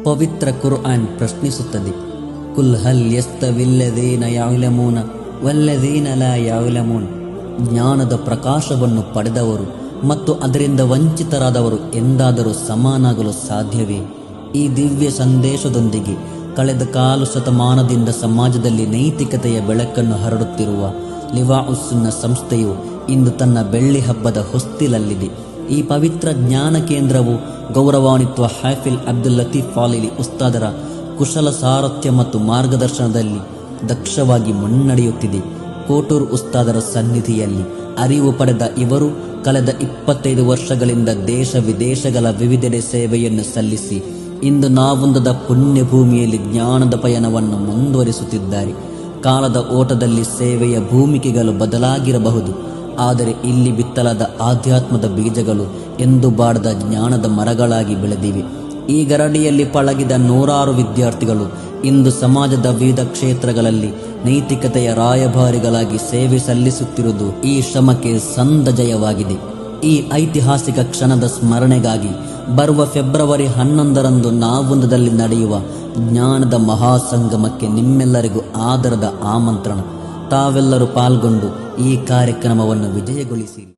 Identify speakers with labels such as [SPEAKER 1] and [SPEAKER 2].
[SPEAKER 1] ಪವಿತ್ರ ಕುರ್ಆನ್ ಪ್ರಶ್ನಿಸುತ್ತದೆ, ಕುಲ್ ಹಲ್ ಯಸ್ತವಿಲ್ಲದೀನ ಯಅಲಮೂನ ವಲ್ಲದೀನ ಲಾ ಯಅಲಮೂನ್. ಜ್ಞಾನದ ಪ್ರಕಾಶವನ್ನು ಪಡೆದವರು ಮತ್ತು ಅದರಿಂದ ವಂಚಿತರಾದವರು ಎಂದಾದರೂ ಸಮಾನಾಗಲು ಸಾಧ್ಯವೇ? ಈ ದಿವ್ಯ ಸಂದೇಶದೊಂದಿಗೆ ಕಳೆದ 1/4 ಶತಮಾನದಿಂದ ಸಮಾಜದಲ್ಲಿ ನೈತಿಕತೆಯ ಬೆಳಕನ್ನು ಹರಡುತ್ತಿರುವ ಲಿವಾಉಸ್ಸುನ್ನ ಸಂಸ್ಥೆಯು ಇಂದು ತನ್ನ ಬೆಳ್ಳಿ ಹಬ್ಬದ ಹೊಸ್ತಿಲಲ್ಲಿದೆ. ಈ ಪವಿತ್ರ ಜ್ಞಾನ ಕೇಂದ್ರವು ಗೌರವಾನ್ವಿತ ಹಾಫಿಲ್ ಅಬ್ದುಲ್ ಲತೀಫ್ ಫಾಲಿಲಿ ಉಸ್ತಾದರ ಕುಶಲ ಸಾರಥ್ಯ ಮತ್ತು ಮಾರ್ಗದರ್ಶನದಲ್ಲಿ ದಕ್ಷವಾಗಿ ಮುನ್ನಡೆಯುತ್ತಿದೆ. ಕೋಟೂರ್ ಉಸ್ತಾದರ ಸನ್ನಿಧಿಯಲ್ಲಿ ಅರಿವು ಪಡೆದ ಇವರು ಕಳೆದ 25 ವರ್ಷಗಳಿಂದ ದೇಶ ವಿದೇಶಗಳ ವಿವಿಧೆಡೆ ಸೇವೆಯನ್ನು ಸಲ್ಲಿಸಿ ಇಂದು ನಾವೊಂದದ ಪುಣ್ಯ ಭೂಮಿಯಲ್ಲಿ ಜ್ಞಾನದ ಪಯಣವನ್ನು ಮುಂದುವರಿಸುತ್ತಿದ್ದಾರೆ. ಕಾಲದ ಓಟದಲ್ಲಿ ಸೇವೆಯ ಭೂಮಿಕೆಗಳು ಬದಲಾಗಿರಬಹುದು, ಆದರೆ ಇಲ್ಲಿ ಬಿತ್ತಲಾದ ಆಧ್ಯಾತ್ಮದ ಬೀಜಗಳು ಎಂದು ಬಾಡದ ಜ್ಞಾನದ ಮರಗಳಾಗಿ ಬೆಳೆದಿವೆ. ಈ ಗರಡಿಯಲ್ಲಿ ಪಳಗಿದ 100 ವಿದ್ಯಾರ್ಥಿಗಳು ಇಂದು ಸಮಾಜದ ವಿವಿಧ ಕ್ಷೇತ್ರಗಳಲ್ಲಿ ನೈತಿಕತೆಯ ರಾಯಭಾರಿಗಳಾಗಿ ಸೇವೆ ಸಲ್ಲಿಸುತ್ತಿರುವುದು ಈ ಶ್ರಮಕ್ಕೆ ಸಂದ ಜಯವಾಗಿದೆ. ಈ ಐತಿಹಾಸಿಕ ಕ್ಷಣದ ಸ್ಮರಣೆಗಾಗಿ ಬರುವ ಫೆಬ್ರವರಿ 11ರಂದು ನಾವೊಂದದಲ್ಲಿ ನಡೆಯುವ ಜ್ಞಾನದ ಮಹಾಸಂಗಮಕ್ಕೆ ನಿಮ್ಮೆಲ್ಲರಿಗೂ ಆದರದ ಆಮಂತ್ರಣ. ತಾವೆಲ್ಲರೂ ಪಾಲ್ಗೊಂಡು ಈ ಕಾರ್ಯಕ್ರಮವನ್ನು ವಿಜಯಗೊಳಿಸಿರಿ.